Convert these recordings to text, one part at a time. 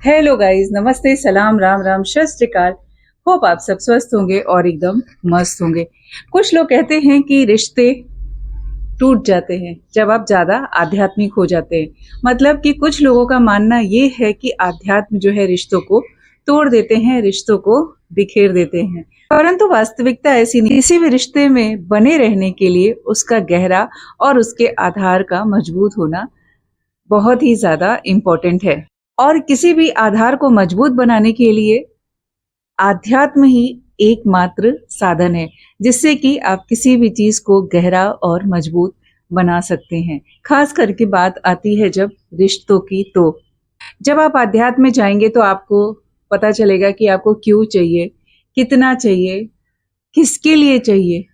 Hello guys, नमस्ते, सलाम, राम राम, सत श्री अकाल। होप आप सब स्वस्थ होंगे और एकदम मस्त होंगे। कुछ लोग कहते हैं कि रिश्ते टूट जाते हैं जब आप ज्यादा आध्यात्मिक हो जाते हैं। मतलब कि कुछ लोगों का मानना ये है कि आध्यात्म जो है रिश्तों को तोड़ देते हैं, रिश्तों को बिखेर देते हैं। परंतु वास्तविकता ऐसी नहीं। किसी भी रिश्ते में बने रहने के लिए उसका गहरा और उसके आधार का मजबूत होना बहुत ही ज्यादा इम्पोर्टेंट है। और किसी भी आधार को मजबूत बनाने के लिए आध्यात्म ही एकमात्र साधन है, जिससे कि आप किसी भी चीज को गहरा और मजबूत बना सकते हैं। खास करके बात आती है जब रिश्तों की, तो जब आप आध्यात्म में जाएंगे तो आपको पता चलेगा कि आपको क्यों चाहिए, कितना चाहिए, किसके लिए चाहिए,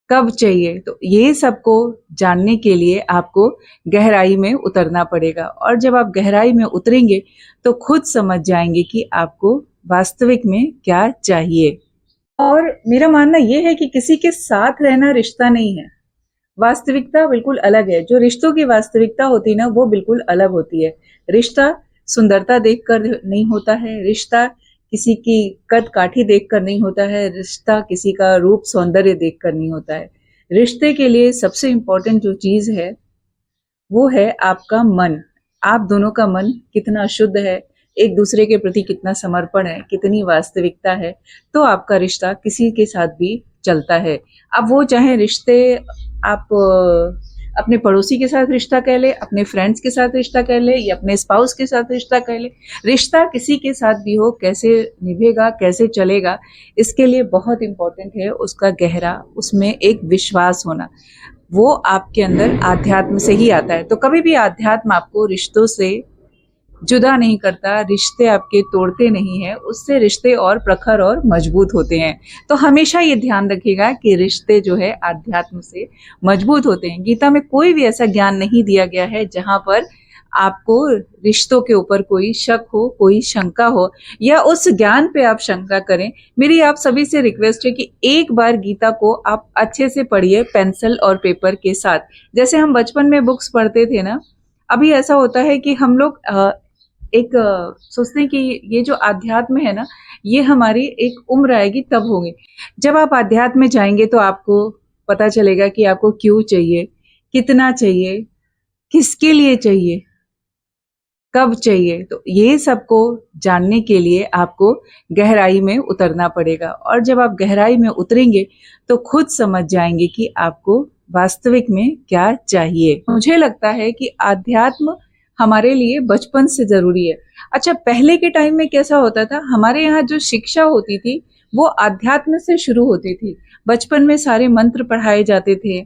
कब चाहिए। तो ये सबको जानने के लिए आपको गहराई में उतरना पड़ेगा, और जब आप गहराई में उतरेंगे तो खुद समझ जाएंगे कि आपको वास्तविक में क्या चाहिए। और मेरा मानना यह है कि किसी के साथ रहना रिश्ता नहीं है, वास्तविकता बिल्कुल अलग है। जो रिश्तों की वास्तविकता होती है ना, वो बिल्कुल अलग होती है। रिश्ता सुंदरता देखकर नहीं होता है, रिश्ता किसी की कद काठी देखकर नहीं होता है, रिश्ता किसी का रूप सौंदर्य देखकर नहीं होता है। रिश्ते के लिए सबसे इम्पोर्टेंट जो चीज है वो है आपका मन। आप दोनों का मन कितना शुद्ध है, एक दूसरे के प्रति कितना समर्पण है, कितनी वास्तविकता है, तो आपका रिश्ता किसी के साथ भी चलता है। अब वो चाहे रिश्ते आप अपने पड़ोसी के साथ रिश्ता कह ले, अपने फ्रेंड्स के साथ रिश्ता कह ले, या अपने स्पाउस के साथ रिश्ता कह ले, रिश्ता किसी के साथ भी हो, कैसे निभेगा, कैसे चलेगा, इसके लिए बहुत इंपॉर्टेंट है उसका गहरा, उसमें एक विश्वास होना। वो आपके अंदर आध्यात्म से ही आता है। तो कभी भी आध्यात्म आपको रिश्तों से जुदा नहीं करता, रिश्ते आपके तोड़ते नहीं है, उससे रिश्ते और प्रखर और मजबूत होते हैं। तो हमेशा ये ध्यान रखिएगा कि रिश्ते जो है आध्यात्म से मजबूत होते हैं। गीता में कोई भी ऐसा ज्ञान नहीं दिया गया है जहां पर आपको रिश्तों के ऊपर कोई शक हो, कोई शंका हो, या उस ज्ञान पे आप शंका करें। मेरी आप सभी से रिक्वेस्ट है कि एक बार गीता को आप अच्छे से पढ़िए, पेंसिल और पेपर के साथ। जैसे हम बचपन में बुक्स पढ़ते थे ना, अभी ऐसा होता है कि हम लोग एक सोचते हैं कि ये जो आध्यात्म है ना, ये हमारी एक उम्र आएगी तब होंगे। जब आप आध्यात्म में जाएंगे तो आपको पता चलेगा कि आपको क्यों चाहिए, कितना चाहिए, किसके लिए चाहिए, कब चाहिए। तो ये सबको जानने के लिए आपको गहराई में उतरना पड़ेगा, और जब आप गहराई में उतरेंगे तो खुद समझ जाएंगे कि आपको वास्तविक में क्या चाहिए। मुझे लगता है कि आध्यात्म हमारे लिए बचपन से जरूरी है। अच्छा, पहले के टाइम में कैसा होता था, हमारे यहाँ जो शिक्षा होती थी वो आध्यात्म से शुरू होती थी। बचपन में सारे मंत्र पढ़ाए जाते थे।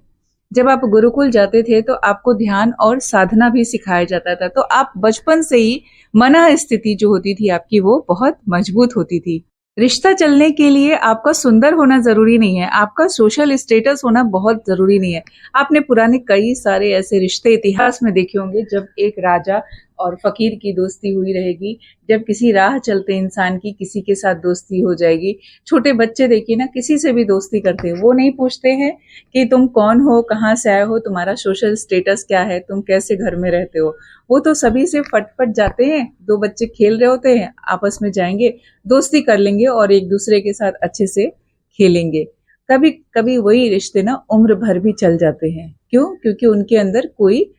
जब आप गुरुकुल जाते थे तो आपको ध्यान और साधना भी सिखाया जाता था। तो आप बचपन से ही मन स्थिति जो होती थी आपकी, वो बहुत मजबूत होती थी। रिश्ता चलने के लिए आपका सुंदर होना जरूरी नहीं है, आपका सोशल स्टेटस होना बहुत जरूरी नहीं है। आपने पुराने कई सारे ऐसे रिश्ते इतिहास में देखे होंगे जब एक राजा और फकीर की दोस्ती हुई रहेगी, जब किसी राह चलते इंसान की किसी के साथ दोस्ती हो जाएगी। छोटे बच्चे देखिए ना, किसी से भी दोस्ती करते हैं, वो नहीं पूछते हैं कि तुम कौन हो, कहाँ से आए हो, तुम्हारा सोशल स्टेटस क्या है, तुम कैसे घर में रहते हो। वो तो सभी से फटफट जाते हैं। दो बच्चे खेल रहे होते हैं, आपस में जाएंगे, दोस्ती कर लेंगे और एक दूसरे के साथ अच्छे से खेलेंगे। कभी कभी वही रिश्ते ना उम्र भर भी चल जाते हैं। क्यों? क्योंकि उनके अंदर कोई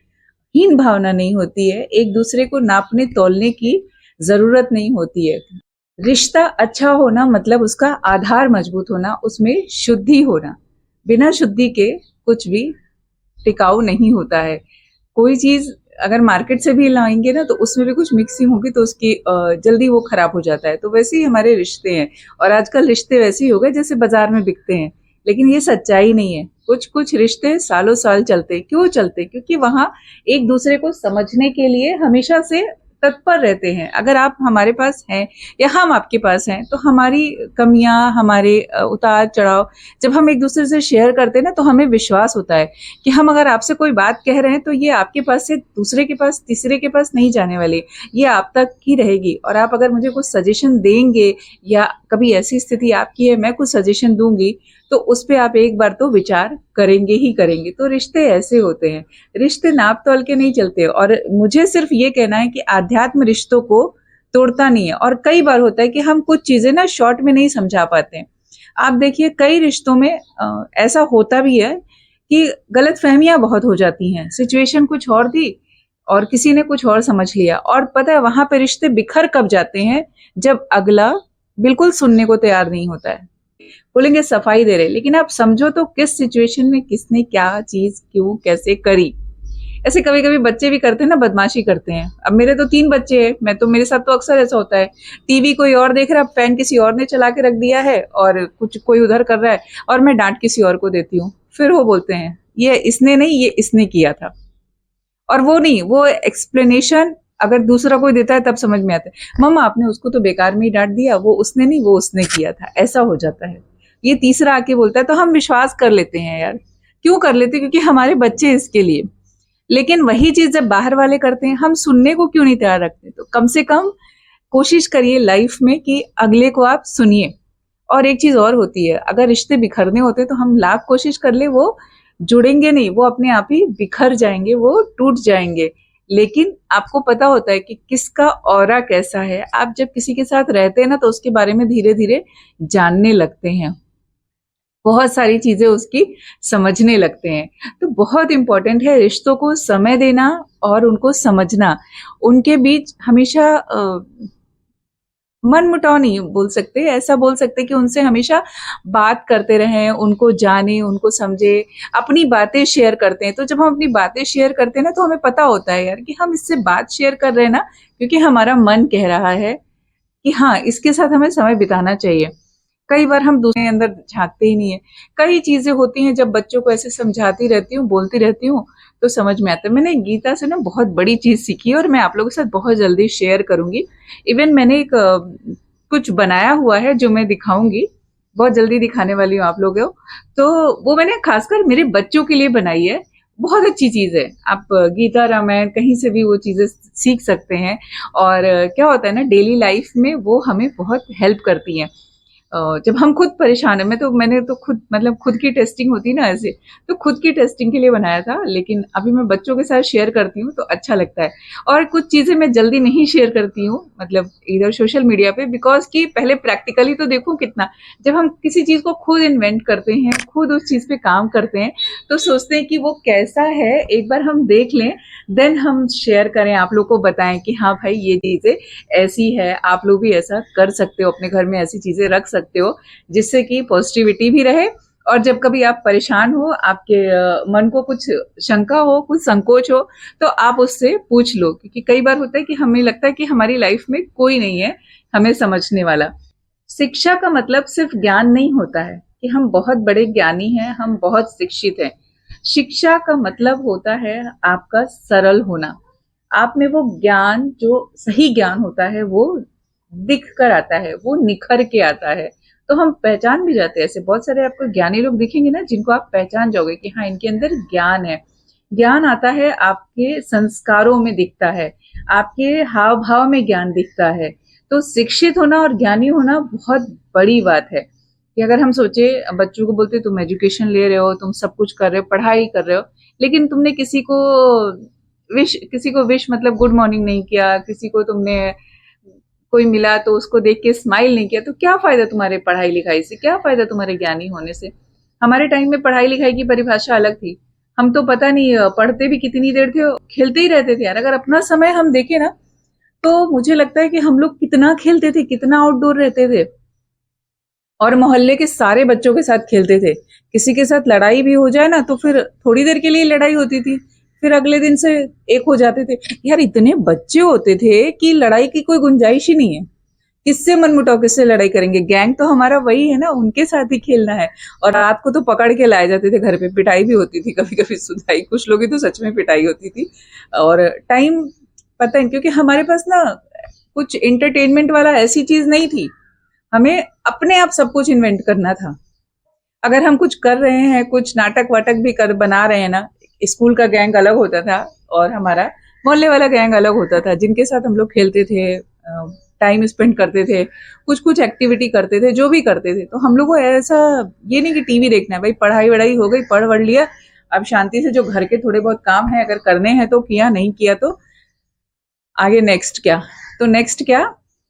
हीन भावना नहीं होती है, एक दूसरे को नापने तोलने की जरूरत नहीं होती है। रिश्ता अच्छा होना मतलब उसका आधार मजबूत होना, उसमें शुद्धि होना। बिना शुद्धि के कुछ भी टिकाऊ नहीं होता है। कोई चीज अगर मार्केट से भी लाएंगे ना, तो उसमें भी कुछ मिक्सिंग होगी तो उसकी जल्दी वो खराब हो जाता है। तो वैसे ही हमारे रिश्ते हैं, और आजकल रिश्ते वैसे ही हो गए जैसे बाजार में बिकते हैं, लेकिन ये सच्चाई नहीं है। कुछ कुछ रिश्ते सालों साल चलते। क्यों चलते? क्योंकि वहां एक दूसरे को समझने के लिए हमेशा से तत्पर रहते हैं। अगर आप हमारे पास हैं या हम आपके पास हैं, तो हमारी कमियां, हमारे उतार चढ़ाव जब हम एक दूसरे से शेयर करते हैं ना, तो हमें विश्वास होता है कि हम अगर आपसे कोई बात कह रहे हैं तो ये आपके पास से दूसरे के पास, तीसरे के पास नहीं जाने वाली, ये आप तक ही रहेगी। और आप अगर मुझे कुछ सजेशन देंगे, या कभी ऐसी स्थिति आपकी है मैं कुछ सजेशन दूंगी, तो उस पर आप एक बार तो विचार करेंगे ही करेंगे। तो रिश्ते ऐसे होते हैं, रिश्ते नाप तोल के नहीं चलते। और मुझे सिर्फ ये कहना है कि आध्यात्म रिश्तों को तोड़ता नहीं है। और कई बार होता है कि हम कुछ चीजें ना शॉर्ट में नहीं समझा पाते हैं। आप देखिए कई रिश्तों में ऐसा होता भी है कि गलतफहमियां बहुत हो जाती हैं, सिचुएशन कुछ और थी और किसी ने कुछ और समझ लिया, और पता है वहां पे रिश्ते बिखर कब जाते हैं, जब अगला बिल्कुल सुनने को तैयार नहीं होता है। बोलेंगे सफाई दे रहे, लेकिन आप समझो तो किस सिचुएशन में किसने क्या चीज क्यों कैसे करी। ऐसे कभी कभी बच्चे भी करते हैं ना, बदमाशी करते हैं। अब मेरे तो 3 बच्चे हैं, मैं तो मेरे साथ तो अक्सर ऐसा होता है, टीवी कोई और देख रहा है, फैन किसी और ने चला के रख दिया है और कुछ कोई उधर कर रहा है और मैं डांट किसी और को देती हूँ। फिर वो बोलते हैं ये इसने नहीं, ये इसने किया था। और वो नहीं, वो एक्सप्लेनेशन अगर दूसरा कोई देता है तब समझ में आता है, मम्मा आपने उसको तो बेकार में ही डांट दिया, वो उसने नहीं, वो उसने किया था, ऐसा हो जाता है। ये तीसरा आके बोलता है तो हम विश्वास कर लेते हैं यार। क्यों कर लेते हैं? क्योंकि हमारे बच्चे इसके लिए। लेकिन वही चीज जब बाहर वाले करते हैं, हम सुनने को क्यों नहीं तैयार रखते? तो कम से कम कोशिश करिए लाइफ में कि अगले को आप सुनिए। और एक चीज और होती है, अगर रिश्ते बिखरने होते तो हम लाख कोशिश कर ले, वो जुड़ेंगे नहीं, वो अपने आप ही बिखर जाएंगे, वो टूट जाएंगे। लेकिन आपको पता होता है कि किसका ऑरा कैसा है। आप जब किसी के साथ रहते हैं ना तो उसके बारे में धीरे धीरे जानने लगते हैं, बहुत सारी चीजें उसकी समझने लगते हैं। तो बहुत इंपॉर्टेंट है रिश्तों को समय देना और उनको समझना। उनके बीच हमेशा मन मुटाव नहीं बोल सकते, ऐसा बोल सकते कि उनसे हमेशा बात करते रहें, उनको जाने, उनको समझे, अपनी बातें शेयर करते हैं। तो जब हम अपनी बातें शेयर करते हैं ना तो हमें पता होता है यार कि हम इससे बात शेयर कर रहे हैं ना क्योंकि हमारा मन कह रहा है कि हाँ इसके साथ हमें समय बिताना चाहिए। कई बार हम दूसरे अंदर झांकते ही नहीं है। कई चीजें होती हैं, जब बच्चों को ऐसे समझाती रहती हूँ, बोलती रहती हूँ तो समझ में आता है। मैंने गीता से ना बहुत बड़ी चीज सीखी और मैं आप लोगों के साथ बहुत जल्दी शेयर करूंगी। इवन मैंने एक कुछ बनाया हुआ है जो मैं दिखाऊंगी, बहुत जल्दी दिखाने वाली हूँ आप लोगों को। तो वो मैंने खासकर मेरे बच्चों के लिए बनाई है। बहुत अच्छी चीज है, आप गीता रामायण कहीं से भी वो चीजें सीख सकते हैं। और क्या होता है ना, डेली लाइफ में वो हमें बहुत हेल्प करती हैं। जब हम खुद परेशान है, मैंने तो खुद मतलब खुद की टेस्टिंग होती है ना ऐसे, तो खुद की टेस्टिंग के लिए बनाया था, लेकिन अभी मैं बच्चों के साथ शेयर करती हूँ तो अच्छा लगता है। और कुछ चीजें मैं जल्दी नहीं शेयर करती हूँ, मतलब इधर सोशल मीडिया पे, बिकॉज कि पहले प्रैक्टिकली तो देखो कितना, जब हम किसी चीज को खुद इन्वेंट करते हैं, खुद उस चीज पे काम करते हैं, तो सोचते हैं कि वो कैसा है, एक बार हम देख लें, देन हम शेयर करें, आप लोग को बताएं कि हाँ भाई ये चीजें ऐसी है, आप लोग भी ऐसा कर सकते हो, अपने घर में ऐसी चीजें रख सकते हो जिससे कि पॉजिटिविटी भी रहे। और जब कभी आप परेशान हो, आपके मन को कुछ शंका हो, कुछ संकोच हो, तो आप उससे पूछ लो। क्योंकि कई बार होता है कि हमें लगता है कि हमारी लाइफ में कोई नहीं है हमें समझने वाला। शिक्षा का मतलब सिर्फ ज्ञान नहीं होता है कि हम बहुत बड़े ज्ञानी हैं, हम बहुत शिक्षित हैं। शिक्षा का मतलब होता है आपका सरल होना। आप में वो ज्ञान, जो सही ज्ञान होता है, वो दिख कर आता है, वो निखर के आता है, तो हम पहचान भी जाते हैं। ऐसे बहुत सारे आपको ज्ञानी लोग दिखेंगे ना जिनको आप पहचान जाओगे कि हाँ इनके अंदर ज्ञान है। ज्ञान आता है आपके संस्कारों में दिखता है, आपके हाव भाव में ज्ञान दिखता है। तो शिक्षित होना और ज्ञानी होना बहुत बड़ी बात है। कि अगर हम सोचे, बच्चों को बोलते तुम एजुकेशन ले रहे हो, तुम सब कुछ कर रहे हो, पढ़ाई कर रहे हो, लेकिन तुमने किसी को विश मतलब गुड मॉर्निंग नहीं किया, किसी को तुमने कोई मिला तो उसको देख के स्माइल नहीं किया, तो क्या फायदा तुम्हारे पढ़ाई लिखाई से, क्या फायदा तुम्हारे ज्ञानी होने से। हमारे टाइम में पढ़ाई लिखाई की परिभाषा अलग थी। हम तो पता नहीं पढ़ते भी कितनी देर थे, खेलते ही रहते थे यार। अगर अपना समय हम देखें ना तो मुझे लगता है कि हम लोग कितना खेलते थे, कितना आउटडोर रहते थे, और मोहल्ले के सारे बच्चों के साथ खेलते थे। किसी के साथ लड़ाई भी हो जाए ना तो फिर थोड़ी देर के लिए लड़ाई होती थी, फिर अगले दिन से एक हो जाते थे। यार इतने बच्चे होते थे कि लड़ाई की कोई गुंजाइश ही नहीं है। किससे मनमुटाव, किससे लड़ाई करेंगे? गैंग तो हमारा वही है ना, उनके साथ ही खेलना है। और रात को तो पकड़ के लाए जाते थे घर पे, पिटाई भी होती थी कभी कभी, सुधाई, कुछ लोग की तो सच में पिटाई होती थी। और टाइम पता है, क्योंकि हमारे पास ना कुछ इंटरटेनमेंट वाला ऐसी चीज नहीं थी, हमें अपने आप सब कुछ इन्वेंट करना था। अगर हम कुछ कर रहे हैं, कुछ नाटक वाटक भी कर बना रहे हैं ना, स्कूल का गैंग अलग होता था और हमारा मोहल्ले वाला गैंग अलग होता था, जिनके साथ हम लोग खेलते थे, टाइम स्पेंड करते थे, कुछ कुछ एक्टिविटी करते थे, जो भी करते थे। तो हम लोग को ऐसा ये नहीं कि टीवी देखना है, भाई पढ़ाई वढ़ाई हो गई, पढ़ वढ़ लिया, अब शांति से जो घर के थोड़े बहुत काम है अगर करने हैं तो किया, नहीं किया तो आगे नेक्स्ट क्या। तो नेक्स्ट क्या,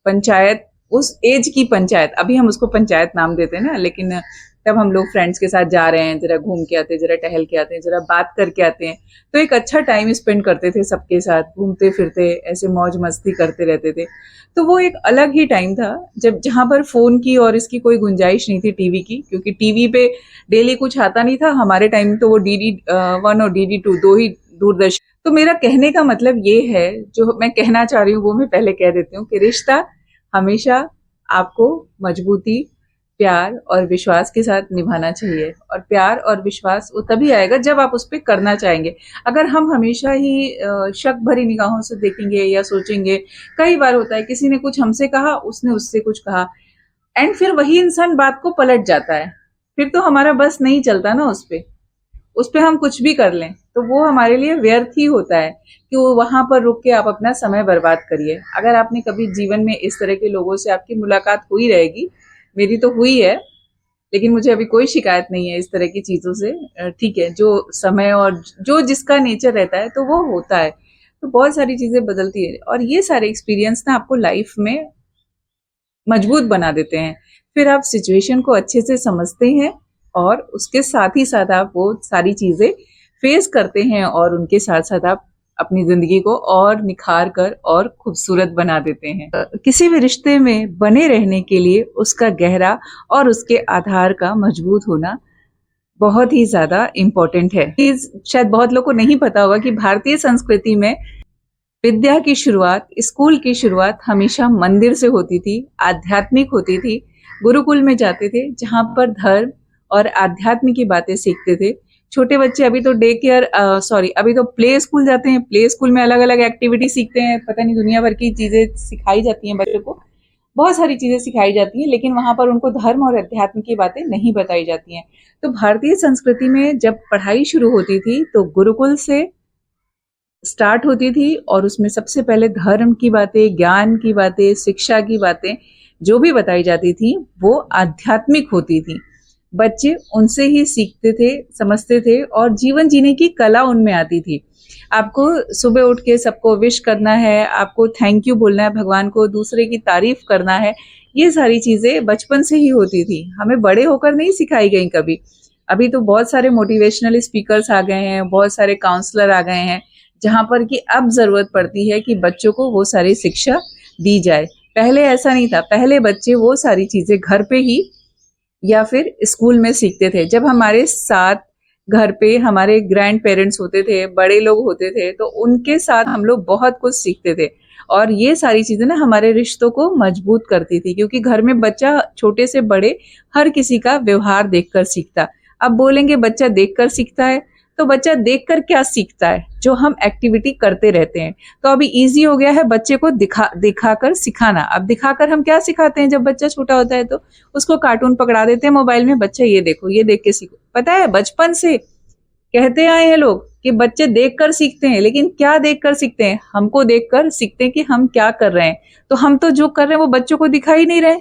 पंचायत, उस एज की पंचायत, अभी हम उसको पंचायत नाम देते हैं ना, लेकिन तब हम लोग फ्रेंड्स के साथ जा रहे हैं, जरा घूम के आते हैं, जरा टहल के आते हैं, जरा बात करके आते हैं, तो एक अच्छा टाइम स्पेंड करते थे सबके साथ, घूमते फिरते ऐसे मौज मस्ती करते रहते थे। तो वो एक अलग ही टाइम था, जब जहां पर फोन की और इसकी कोई गुंजाइश नहीं थी, टीवी की, क्योंकि टीवी पे डेली कुछ आता नहीं था हमारे टाइम। तो वो DD1 और DD2 दो ही दूरदर्शन। तो मेरा कहने का मतलब ये है, जो मैं कहना चाह रही हूँ वो मैं पहले कह देती हूँ, कि रिश्ता हमेशा आपको मजबूती, प्यार और विश्वास के साथ निभाना चाहिए। और प्यार और विश्वास वो तभी आएगा जब आप उस पर करना चाहेंगे। अगर हम हमेशा ही शक भरी निगाहों से देखेंगे या सोचेंगे, कई बार होता है किसी ने कुछ हमसे कहा, उसने उससे कुछ कहा, एंड फिर वही इंसान बात को पलट जाता है, फिर तो हमारा बस नहीं चलता ना उस पे हम कुछ भी कर लें, तो वो हमारे लिए व्यर्थ ही होता है कि वो वहां पर रुक के आप अपना समय बर्बाद करिए। अगर आपने कभी जीवन में इस तरह के लोगों से आपकी मुलाकात हुई रहेगी, मेरी तो हुई है, लेकिन मुझे अभी कोई शिकायत नहीं है इस तरह की चीजों से। ठीक है, जो समय और जो जिसका नेचर रहता है तो वो होता है, तो बहुत सारी चीजें बदलती है, और ये सारे एक्सपीरियंस ना आपको लाइफ में मजबूत बना देते हैं। फिर आप सिचुएशन को अच्छे से समझते हैं, और उसके साथ ही साथ आप वो सारी चीजें फेस करते हैं, और उनके साथ साथ आप अपनी जिंदगी को और निखार कर और खूबसूरत बना देते हैं। किसी भी रिश्ते में बने रहने के लिए उसका गहरा और उसके आधार का मजबूत होना बहुत ही ज्यादा इम्पोर्टेंट है। शायद बहुत लोगों को नहीं पता होगा कि भारतीय संस्कृति में विद्या की शुरुआत, स्कूल की शुरुआत हमेशा मंदिर से होती थी, आध्यात्मिक होती थी। गुरुकुल में जाते थे, जहां पर धर्म और आध्यात्म की बातें सीखते थे। छोटे बच्चे अभी तो अभी तो प्ले स्कूल जाते हैं, प्ले स्कूल में अलग अलग एक्टिविटी सीखते हैं, पता नहीं दुनिया भर की चीजें सिखाई जाती हैं बच्चों को, बहुत सारी चीजें सिखाई जाती हैं, लेकिन वहां पर उनको धर्म और अध्यात्म की बातें नहीं बताई जाती हैं। तो भारतीय संस्कृति में जब पढ़ाई शुरू होती थी तो गुरुकुल से स्टार्ट होती थी, और उसमें सबसे पहले धर्म की बातें, ज्ञान की बातें, शिक्षा की बातें जो भी बताई जाती थी वो आध्यात्मिक होती थी। बच्चे उनसे ही सीखते थे, समझते थे, और जीवन जीने की कला उनमें आती थी। आपको सुबह उठ के सबको विश करना है, आपको थैंक यू बोलना है भगवान को, दूसरे की तारीफ करना है, ये सारी चीजें बचपन से ही होती थी, हमें बड़े होकर नहीं सिखाई गई कभी। अभी तो बहुत सारे मोटिवेशनल स्पीकर्स आ गए हैं, बहुत सारे काउंसलर आ गए हैं, जहां पर कि अब जरूरत पड़ती है कि बच्चों को वो सारी शिक्षा दी जाए। पहले ऐसा नहीं था, पहले बच्चे वो सारी चीजें घर पे ही या फिर स्कूल में सीखते थे। जब हमारे साथ घर पे हमारे ग्रैंड पेरेंट्स होते थे, बड़े लोग होते थे, तो उनके साथ हम लोग बहुत कुछ सीखते थे, और ये सारी चीजें ना हमारे रिश्तों को मजबूत करती थी, क्योंकि घर में बच्चा छोटे से बड़े हर किसी का व्यवहार देखकर सीखता। अब बोलेंगे बच्चा देखकर सीखता है, तो बच्चा देखकर क्या सीखता है, जो हम एक्टिविटी करते रहते हैं। तो अभी इजी हो गया है बच्चे को दिखाकर सिखाना। अब दिखाकर हम क्या सिखाते हैं, जब बच्चा छोटा होता है तो उसको कार्टून पकड़ा देते हैं मोबाइल में, बच्चा ये देखो, ये देख के सीखो। पता है बचपन से कहते आए हैं लोग कि बच्चे देखकर सीखते हैं, लेकिन क्या देखकर सीखते हैं, हमको देखकर सीखते हैं कि हम क्या कर रहे हैं। तो हम तो जो कर रहे हैं वो बच्चों को दिखाई नहीं रहे,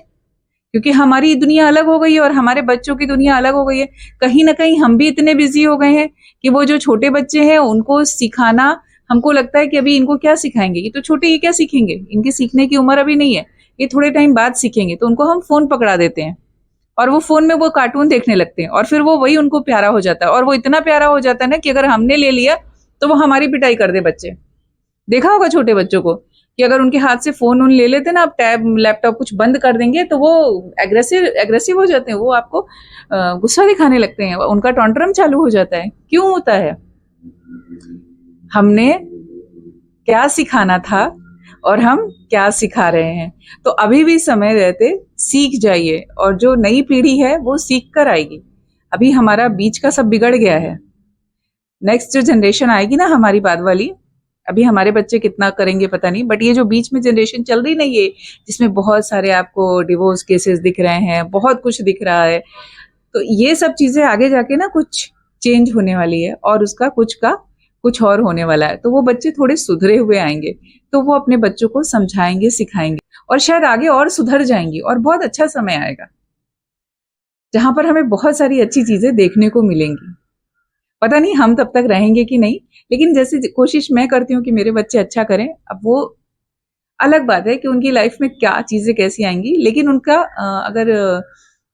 क्योंकि हमारी दुनिया अलग हो गई है और हमारे बच्चों की दुनिया अलग हो गई है। कहीं ना कहीं हम भी इतने बिजी हो गए हैं कि वो जो छोटे बच्चे हैं उनको सिखाना, हमको लगता है कि अभी इनको क्या सिखाएंगे, ये तो छोटे, ये क्या सीखेंगे, इनकी सीखने की उम्र अभी नहीं है, ये थोड़े टाइम बाद सीखेंगे। तो उनको हम फोन पकड़ा देते हैं, और वो फोन में वो कार्टून देखने लगते हैं, और फिर वो वही उनको प्यारा हो जाता है, और वो इतना प्यारा हो जाता है ना कि अगर हमने ले लिया तो वो हमारी पिटाई कर दे बच्चे। देखा होगा छोटे बच्चों को कि अगर उनके हाथ से फोन उन ले लेते ना, आप टैब लैपटॉप कुछ बंद कर देंगे तो वो एग्रेसिव हो जाते हैं, वो आपको गुस्सा दिखाने लगते हैं, उनका टॉन्ट्रम चालू हो जाता है। क्यों होता है? हमने क्या सिखाना था और हम क्या सिखा रहे हैं। तो अभी भी समय रहते सीख जाइए, और जो नई पीढ़ी है वो सीख कर आएगी। अभी हमारा बीच का सब बिगड़ गया है, नेक्स्ट जो जनरेशन आएगी ना हमारी बाद वाली, अभी हमारे बच्चे कितना करेंगे पता नहीं, बट ये जो बीच में जनरेशन चल रही ना, ये जिसमें बहुत सारे आपको डिवोर्स केसेस दिख रहे हैं, बहुत कुछ दिख रहा है, तो ये सब चीजें आगे जाके ना कुछ चेंज होने वाली है, और उसका कुछ और होने वाला है। तो वो बच्चे थोड़े सुधरे हुए आएंगे, तो वो अपने बच्चों को समझाएंगे, सिखाएंगे, और शायद आगे और सुधर जाएंगी, और बहुत अच्छा समय आएगा जहां पर हमें बहुत सारी अच्छी चीजें देखने को मिलेंगी। पता नहीं हम तब तक रहेंगे कि नहीं, लेकिन जैसे कोशिश मैं करती हूँ कि मेरे बच्चे अच्छा करें। अब वो अलग बात है कि उनकी लाइफ में क्या चीजें कैसी आएंगी, लेकिन उनका अगर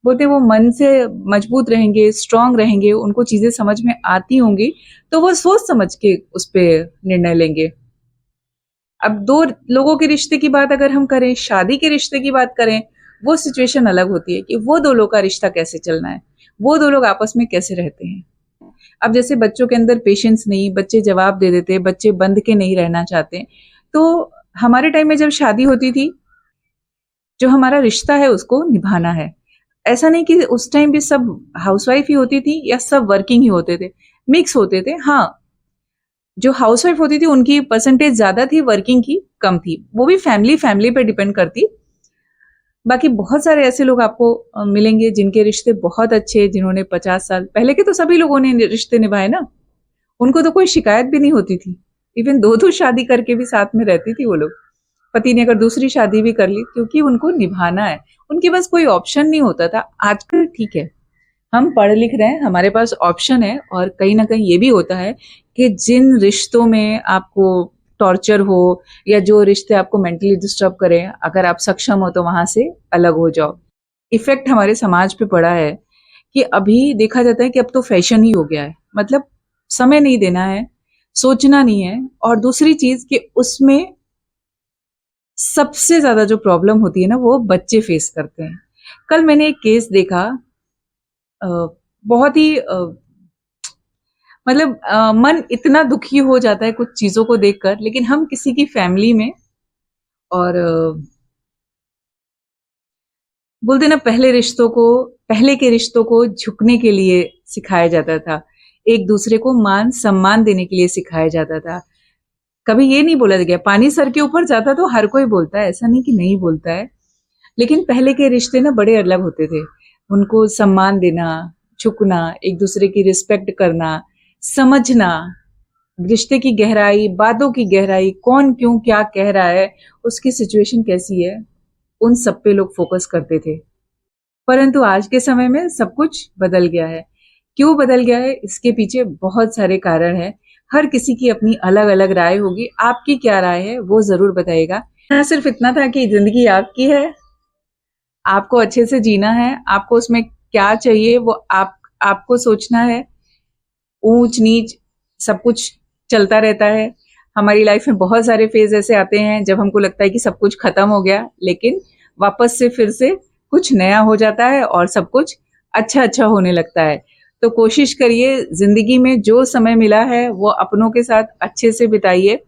बोलते हैं वो मन से मजबूत रहेंगे, स्ट्रांग रहेंगे, उनको चीजें समझ में आती होंगी, तो वो सोच समझ के उस पे निर्णय लेंगे। अब दो लोगों के रिश्ते की बात अगर हम करें, शादी के रिश्ते की बात करें, वो सिचुएशन अलग होती है कि वो दो लोग का रिश्ता कैसे चलना है, वो दो लोग आपस में कैसे रहते हैं। अब जैसे बच्चों के अंदर पेशेंस नहीं, बच्चे जवाब दे देते, बच्चे बंद के नहीं रहना चाहते, तो हमारे टाइम में जब शादी होती थी, जो हमारा रिश्ता है उसको निभाना है। ऐसा नहीं कि उस टाइम भी सब हाउसवाइफ ही होती थी या सब वर्किंग ही होते थे, मिक्स होते थे। हाँ, जो हाउसवाइफ होती थी उनकी परसेंटेज ज्यादा थी, वर्किंग की कम थी। वो भी फैमिली फैमिली पे डिपेंड करती। बाकी बहुत सारे ऐसे लोग आपको मिलेंगे जिनके रिश्ते बहुत अच्छे, जिन्होंने 50 साल पहले के तो सभी लोगों ने रिश्ते निभाए ना, उनको तो कोई शिकायत भी नहीं होती थी। इवन दो दो शादी करके भी साथ में रहती थी वो लोग। पति ने अगर दूसरी शादी भी कर ली, क्योंकि उनको निभाना है, उनके पास कोई ऑप्शन नहीं होता था। आजकल ठीक है, हम पढ़ लिख रहे हैं, हमारे पास ऑप्शन है, और कहीं ना कहीं ये भी होता है कि जिन रिश्तों में आपको टॉर्चर हो या जो रिश्ते आपको मेंटली डिस्टर्ब करें, अगर आप सक्षम हो तो वहां से अलग हो जाओ। इफेक्ट हमारे समाज पे पड़ा है कि अभी देखा जाता है कि अब तो फैशन ही हो गया है, मतलब समय नहीं देना है, सोचना नहीं है। और दूसरी चीज कि उसमें सबसे ज्यादा जो प्रॉब्लम होती है ना, वो बच्चे फेस करते हैं। कल मैंने एक केस देखा, अ, बहुत ही मतलब मन इतना दुखी हो जाता है कुछ चीजों को देखकर। लेकिन हम किसी की फैमिली में, और बोलते ना, पहले के रिश्तों को झुकने के लिए सिखाया जाता था, एक दूसरे को मान सम्मान देने के लिए सिखाया जाता था। कभी ये नहीं बोला गया, पानी सर के ऊपर जाता तो हर कोई बोलता है, ऐसा नहीं कि नहीं बोलता है। लेकिन पहले के रिश्ते ना बड़े अलग होते थे। उनको सम्मान देना, झुकना, एक दूसरे की रिस्पेक्ट करना, समझना, रिश्ते की गहराई, बातों की गहराई, कौन क्यों क्या कह रहा है, उसकी सिचुएशन कैसी है, उन सब पे लोग फोकस करते थे। परंतु आज के समय में सब कुछ बदल गया है। क्यों बदल गया है, इसके पीछे बहुत सारे कारण हैं। हर किसी की अपनी अलग अलग राय होगी। आपकी क्या राय है वो जरूर बताइएगा। सिर्फ इतना था कि जिंदगी आपकी है, आपको अच्छे से जीना है, आपको उसमें क्या चाहिए वो आपको सोचना है। ऊंच नीच सब कुछ चलता रहता है। हमारी लाइफ में बहुत सारे फेज ऐसे आते हैं जब हमको लगता है कि सब कुछ खत्म हो गया, लेकिन वापस से फिर से कुछ नया हो जाता है और सब कुछ अच्छा अच्छा होने लगता है। तो कोशिश करिए, जिंदगी में जो समय मिला है वो अपनों के साथ अच्छे से बिताइए,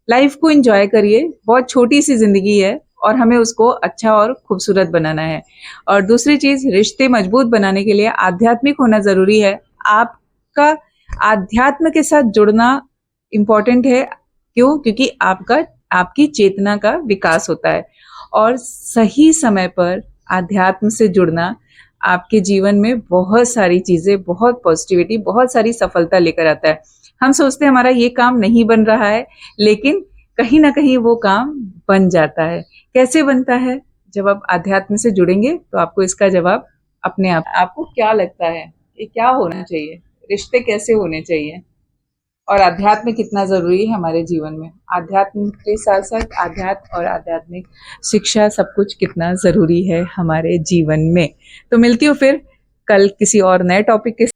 लाइफ को एंजॉय करिए। बहुत छोटी सी जिंदगी है और हमें उसको अच्छा और खूबसूरत बनाना है। और दूसरी चीज, रिश्ते मजबूत बनाने के लिए आध्यात्मिक होना जरूरी है। आपका आध्यात्म के साथ जुड़ना इम्पोर्टेंट है। क्यों? क्योंकि आपकी चेतना का विकास होता है, और सही समय पर आध्यात्म से जुड़ना आपके जीवन में बहुत सारी चीजें, बहुत पॉजिटिविटी, बहुत सारी सफलता लेकर आता है। हम सोचते हैं हमारा ये काम नहीं बन रहा है, लेकिन कहीं ना कहीं वो काम बन जाता है। कैसे बनता है? जब आप आध्यात्म से जुड़ेंगे तो आपको इसका जवाब अपने आप। आपको क्या लगता है, ये क्या होना चाहिए, रिश्ते कैसे होने चाहिए, और आध्यात्म कितना जरूरी है हमारे जीवन में? आध्यात्म के साथ साथ आध्यात्म और आध्यात्मिक शिक्षा सब कुछ कितना जरूरी है हमारे जीवन में। तो मिलती हूँ फिर कल किसी और नए टॉपिक के